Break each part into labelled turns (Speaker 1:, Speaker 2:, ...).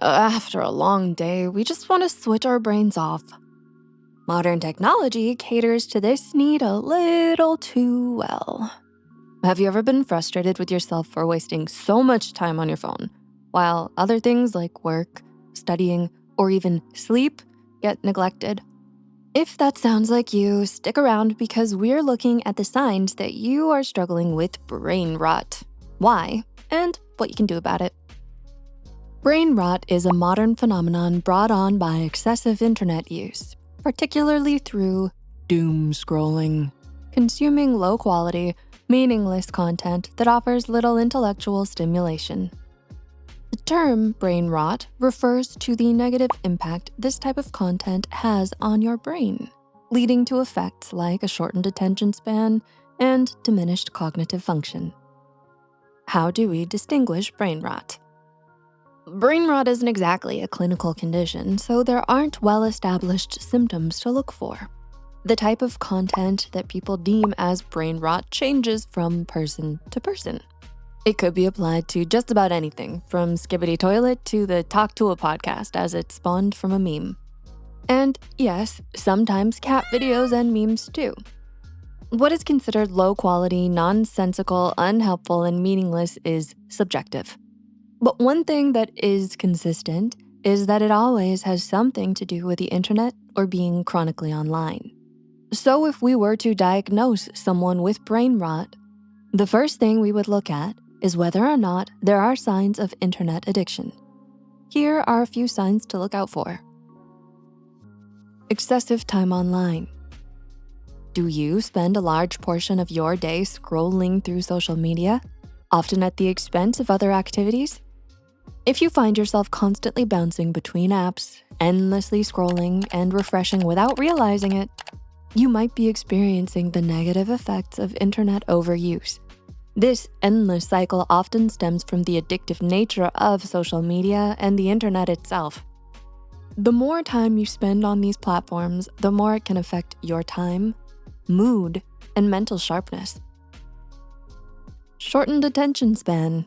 Speaker 1: After a long day, we just want to switch our brains off. Modern technology caters to this need a little too well. Have you ever been frustrated with yourself for wasting so much time on your phone, while other things like work, studying, or even sleep get neglected? If that sounds like you, stick around because we're looking at the signs that you are struggling with brain rot, why, and what you can do about it. Brain rot is a modern phenomenon brought on by excessive internet use, particularly through doom scrolling, consuming low quality, meaningless content that offers little intellectual stimulation. The term brain rot refers to the negative impact this type of content has on your brain, leading to effects like a shortened attention span and diminished cognitive function. How do we distinguish brain rot? Brain rot isn't exactly a clinical condition, so there aren't well-established symptoms to look for. The type of content that people deem as brain rot changes from person to person. It could be applied to just about anything, from Skibbity Toilet to the Talk to a podcast as it spawned from a meme. And yes, sometimes cat videos and memes too. What is considered low quality, nonsensical, unhelpful, and meaningless is subjective. But one thing that is consistent is that it always has something to do with the internet or being chronically online. So if we were to diagnose someone with brain rot, the first thing we would look at is whether or not there are signs of internet addiction. Here are a few signs to look out for. Excessive time online. Do you spend a large portion of your day scrolling through social media, often at the expense of other activities? If you find yourself constantly bouncing between apps, endlessly scrolling and refreshing without realizing it, you might be experiencing the negative effects of internet overuse. This endless cycle often stems from the addictive nature of social media and the internet itself. The more time you spend on these platforms, the more it can affect your time, mood, and mental sharpness. Shortened attention span.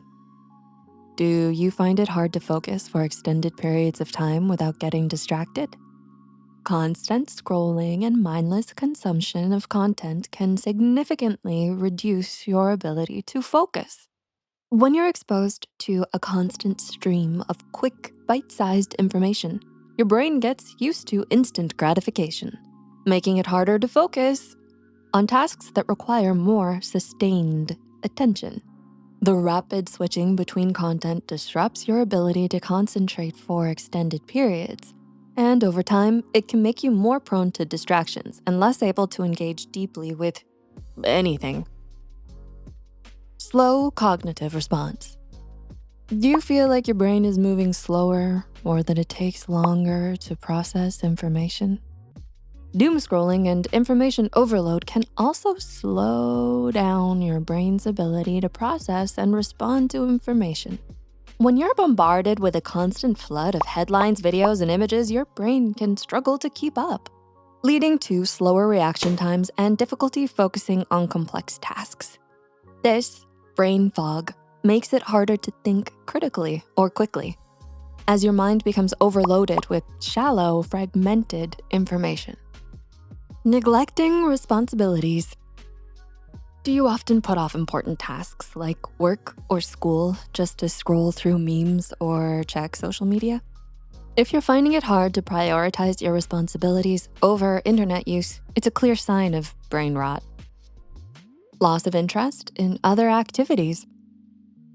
Speaker 1: Do you find it hard to focus for extended periods of time without getting distracted? Constant scrolling and mindless consumption of content can significantly reduce your ability to focus. When you're exposed to a constant stream of quick, bite-sized information, your brain gets used to instant gratification, making it harder to focus on tasks that require more sustained attention. The rapid switching between content disrupts your ability to concentrate for extended periods. And over time, it can make you more prone to distractions and less able to engage deeply with anything. Slow cognitive response. Do you feel like your brain is moving slower or that it takes longer to process information? Doom scrolling and information overload can also slow down your brain's ability to process and respond to information. When you're bombarded with a constant flood of headlines, videos, and images, your brain can struggle to keep up, leading to slower reaction times and difficulty focusing on complex tasks. This brain fog makes it harder to think critically or quickly, as your mind becomes overloaded with shallow, fragmented information. Neglecting responsibilities. Do you often put off important tasks like work or school just to scroll through memes or check social media? If you're finding it hard to prioritize your responsibilities over internet use, it's a clear sign of brain rot. Loss of interest in other activities.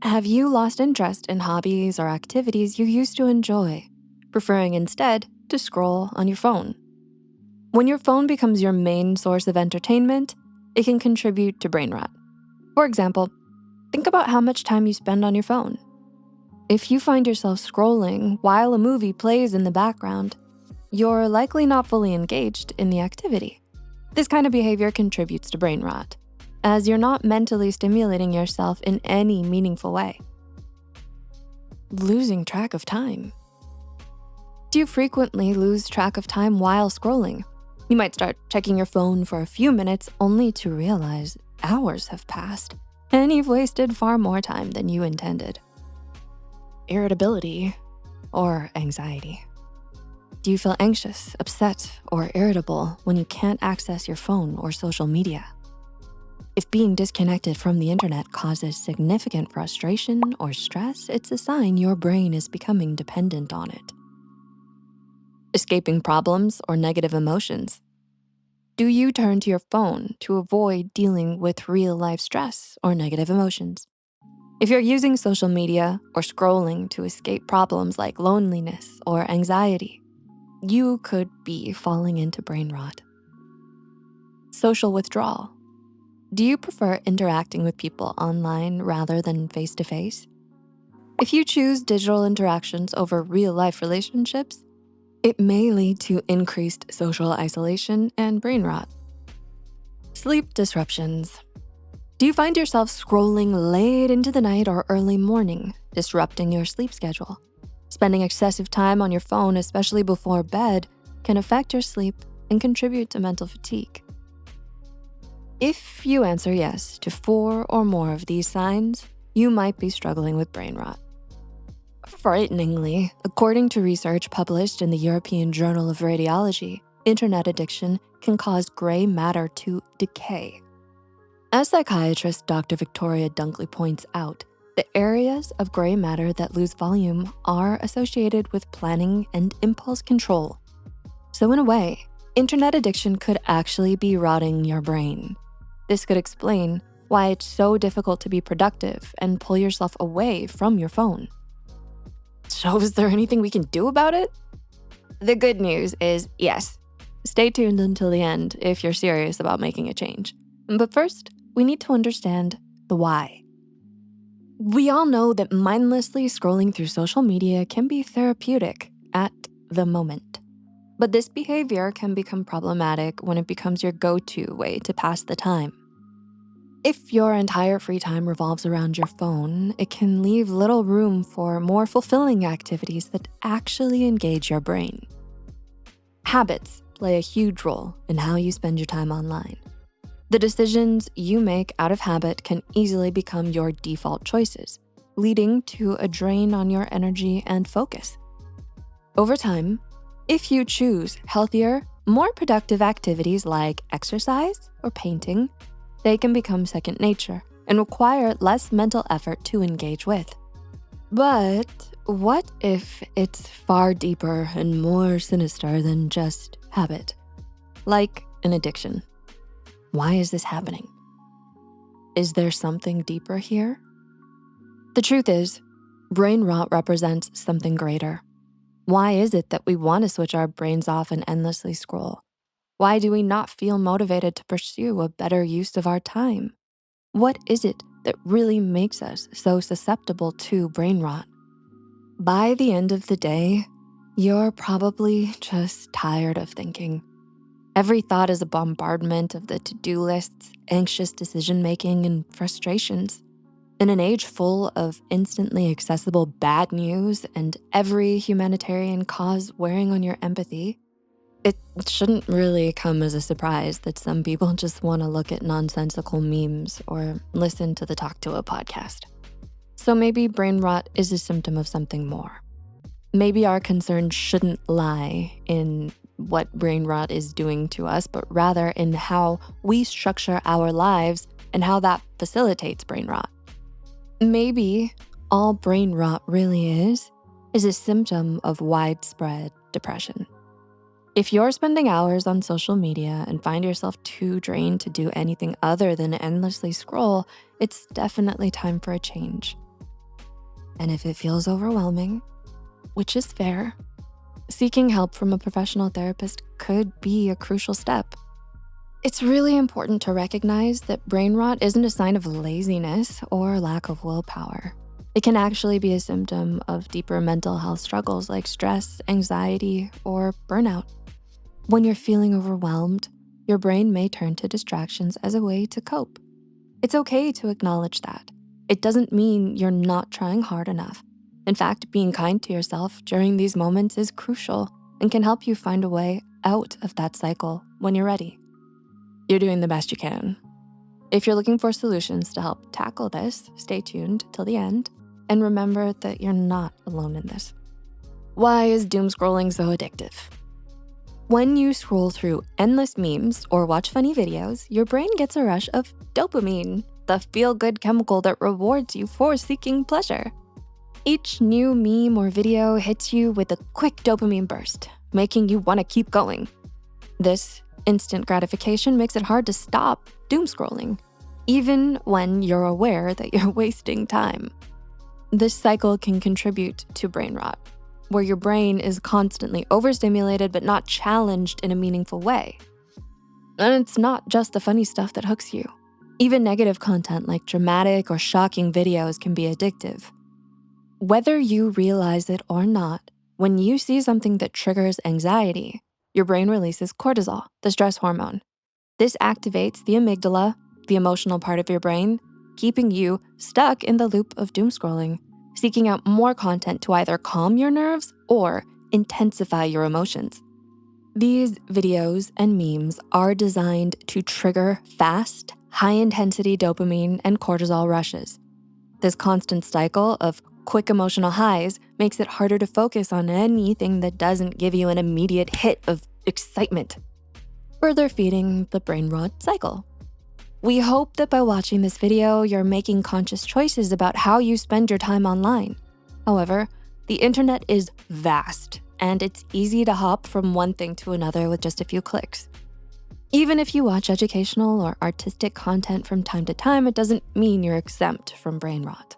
Speaker 1: Have you lost interest in hobbies or activities you used to enjoy, preferring instead to scroll on your phone? When your phone becomes your main source of entertainment, it can contribute to brain rot. For example, think about how much time you spend on your phone. If you find yourself scrolling while a movie plays in the background, you're likely not fully engaged in the activity. This kind of behavior contributes to brain rot, as you're not mentally stimulating yourself in any meaningful way. Losing track of time. Do you frequently lose track of time while scrolling? You might start checking your phone for a few minutes only to realize hours have passed and you've wasted far more time than you intended. Irritability. or anxiety? Do you feel anxious, upset, or irritable when you can't access your phone or social media? If being disconnected from the internet causes significant frustration or stress, it's a sign your brain is becoming dependent on it. Escaping problems or negative emotions. Do you turn to your phone to avoid dealing with real-life stress or negative emotions? If you're using social media or scrolling to escape problems like loneliness or anxiety, you could be falling into brain rot. Social withdrawal. Do you prefer interacting with people online rather than face-to-face? If you choose digital interactions over real-life relationships, it may lead to increased social isolation and brain rot. Sleep disruptions. Do you find yourself scrolling late into the night or early morning, disrupting your sleep schedule? Spending excessive time on your phone, especially before bed, can affect your sleep and contribute to mental fatigue. If you answer yes to 4 or more of these signs, you might be struggling with brain rot. Frighteningly, according to research published in the European Journal of Radiology, internet addiction can cause gray matter to decay. As psychiatrist Dr. Victoria Dunkley points out, the areas of gray matter that lose volume are associated with planning and impulse control. So in a way, internet addiction could actually be rotting your brain. This could explain why it's so difficult to be productive and pull yourself away from your phone. So is there anything we can do about it? The good news is yes. Stay tuned until the end if you're serious about making a change. But first, we need to understand the why. We all know that mindlessly scrolling through social media can be therapeutic at the moment. But this behavior can become problematic when it becomes your go-to way to pass the time. If your entire free time revolves around your phone, it can leave little room for more fulfilling activities that actually engage your brain. Habits play a huge role in how you spend your time online. The decisions you make out of habit can easily become your default choices, leading to a drain on your energy and focus. Over time, if you choose healthier, more productive activities like exercise or painting, they can become second nature and require less mental effort to engage with. But what if it's far deeper and more sinister than just habit, like an addiction? Why is this happening? Is there something deeper here? The truth is, brain rot represents something greater. Why is it that we want to switch our brains off and endlessly scroll? Why do we not feel motivated to pursue a better use of our time? What is it that really makes us so susceptible to brain rot? By the end of the day, you're probably just tired of thinking. Every thought is a bombardment of the to-do lists, anxious decision-making, and frustrations. In an age full of instantly accessible bad news and every humanitarian cause wearing on your empathy, it shouldn't really come as a surprise that some people just wanna look at nonsensical memes or listen to the Talk to a podcast. So maybe brain rot is a symptom of something more. Maybe our concern shouldn't lie in what brain rot is doing to us, but rather in how we structure our lives and how that facilitates brain rot. Maybe all brain rot really is a symptom of widespread depression. If you're spending hours on social media and find yourself too drained to do anything other than endlessly scroll, it's definitely time for a change. And if it feels overwhelming, which is fair, seeking help from a professional therapist could be a crucial step. It's really important to recognize that brain rot isn't a sign of laziness or lack of willpower. It can actually be a symptom of deeper mental health struggles like stress, anxiety, or burnout. When you're feeling overwhelmed, your brain may turn to distractions as a way to cope. It's okay to acknowledge that. It doesn't mean you're not trying hard enough. In fact, being kind to yourself during these moments is crucial and can help you find a way out of that cycle when you're ready. You're doing the best you can. If you're looking for solutions to help tackle this, stay tuned till the end and remember that you're not alone in this. Why is doom scrolling so addictive? When you scroll through endless memes or watch funny videos, your brain gets a rush of dopamine, the feel-good chemical that rewards you for seeking pleasure. Each new meme or video hits you with a quick dopamine burst, making you wanna keep going. This instant gratification makes it hard to stop doom scrolling, even when you're aware that you're wasting time. This cycle can contribute to brain rot, where your brain is constantly overstimulated but not challenged in a meaningful way. And it's not just the funny stuff that hooks you. Even negative content like dramatic or shocking videos can be addictive. Whether you realize it or not, when you see something that triggers anxiety, your brain releases cortisol, the stress hormone. This activates the amygdala, the emotional part of your brain, keeping you stuck in the loop of doom scrolling, seeking out more content to either calm your nerves or intensify your emotions. These videos and memes are designed to trigger fast, high-intensity dopamine and cortisol rushes. This constant cycle of quick emotional highs makes it harder to focus on anything that doesn't give you an immediate hit of excitement, further feeding the brain rot cycle. We hope that by watching this video, you're making conscious choices about how you spend your time online. However, the internet is vast, and it's easy to hop from one thing to another with just a few clicks. Even if you watch educational or artistic content from time to time, it doesn't mean you're exempt from brain rot.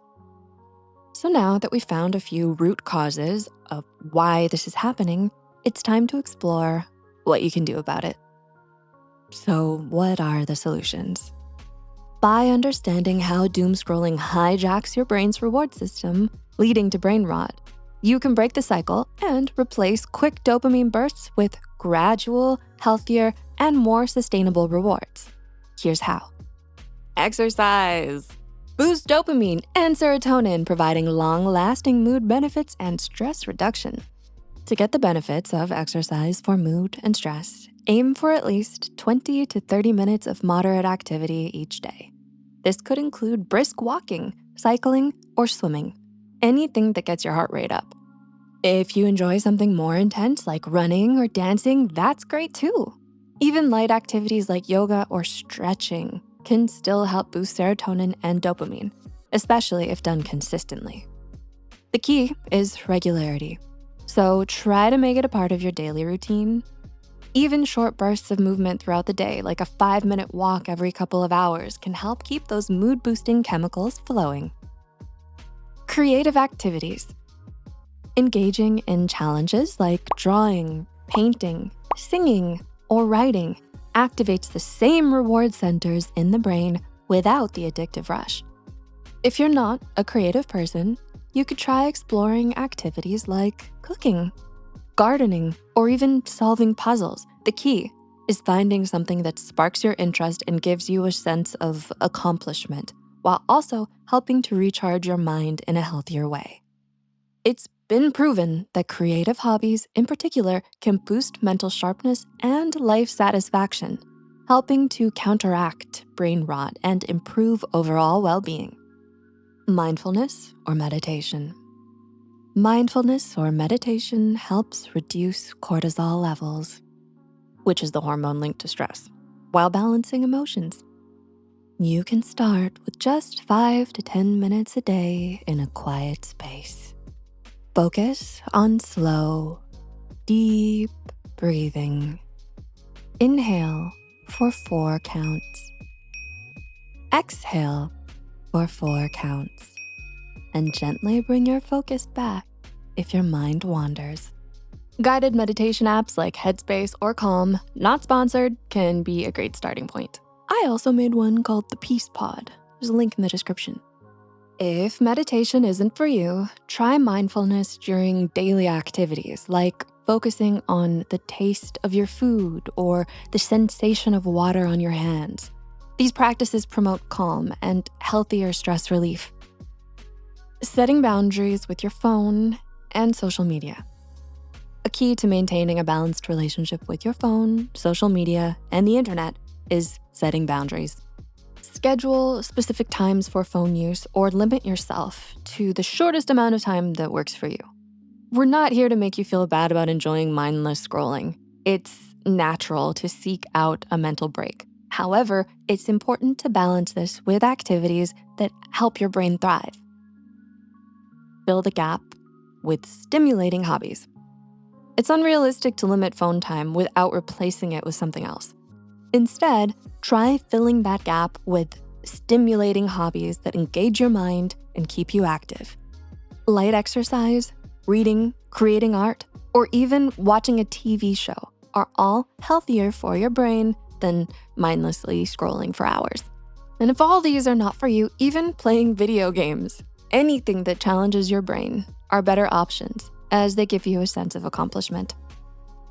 Speaker 1: So now that we've found a few root causes of why this is happening, it's time to explore what you can do about it. So what are the solutions? By understanding how doom scrolling hijacks your brain's reward system, leading to brain rot, you can break the cycle and replace quick dopamine bursts with gradual, healthier, and more sustainable rewards. Here's how. Exercise. Boost dopamine and serotonin, providing long-lasting mood benefits and stress reduction. To get the benefits of exercise for mood and stress, aim for at least 20 to 30 minutes of moderate activity each day. This could include brisk walking, cycling, or swimming, anything that gets your heart rate up. If you enjoy something more intense like running or dancing, that's great too. Even light activities like yoga or stretching can still help boost serotonin and dopamine, especially if done consistently. The key is regularity. So try to make it a part of your daily routine. Even short bursts of movement throughout the day, like a 5-minute walk every couple of hours, can help keep those mood-boosting chemicals flowing. Creative activities. Engaging in challenges like drawing, painting, singing, or writing activates the same reward centers in the brain without the addictive rush. If you're not a creative person, you could try exploring activities like cooking, gardening, or even solving puzzles. The key is finding something that sparks your interest and gives you a sense of accomplishment, while also helping to recharge your mind in a healthier way. It's been proven that creative hobbies in particular can boost mental sharpness and life satisfaction, helping to counteract brain rot and improve overall well-being. Mindfulness or meditation. Mindfulness or meditation helps reduce cortisol levels, which is the hormone linked to stress, while balancing emotions. You can start with just 5 to 10 minutes a day in a quiet space. Focus on slow, deep breathing. Inhale for 4 counts. Exhale for 4 counts. And gently bring your focus back if your mind wanders. Guided meditation apps like Headspace or Calm, not sponsored, can be a great starting point. I also made one called the Peace Pod. There's a link in the description. If meditation isn't for you, try mindfulness during daily activities like focusing on the taste of your food or the sensation of water on your hands. These practices promote calm and healthier stress relief. Setting boundaries with your phone and social media. A key to maintaining a balanced relationship with your phone, social media, and the internet is setting boundaries. Schedule specific times for phone use or limit yourself to the shortest amount of time that works for you. We're not here to make you feel bad about enjoying mindless scrolling. It's natural to seek out a mental break. However, it's important to balance this with activities that help your brain thrive. Fill the gap with stimulating hobbies. It's unrealistic to limit phone time without replacing it with something else. Instead, try filling that gap with stimulating hobbies that engage your mind and keep you active. Light exercise, reading, creating art, or even watching a TV show are all healthier for your brain than mindlessly scrolling for hours. And if all these are not for you, even playing video games, anything that challenges your brain are better options as they give you a sense of accomplishment.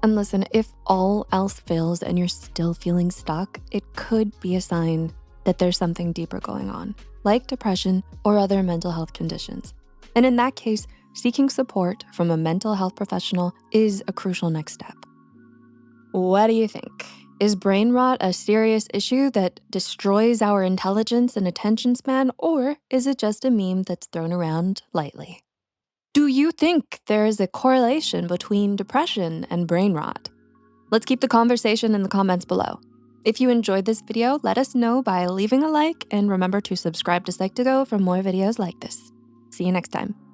Speaker 1: And listen, if all else fails and you're still feeling stuck, it could be a sign that there's something deeper going on, like depression or other mental health conditions. And in that case, seeking support from a mental health professional is a crucial next step. What do you think? Is brain rot a serious issue that destroys our intelligence and attention span, or is it just a meme that's thrown around lightly? Do you think there is a correlation between depression and brain rot? Let's keep the conversation in the comments below. If you enjoyed this video, let us know by leaving a like, and remember to subscribe to Psych2Go for more videos like this. See you next time.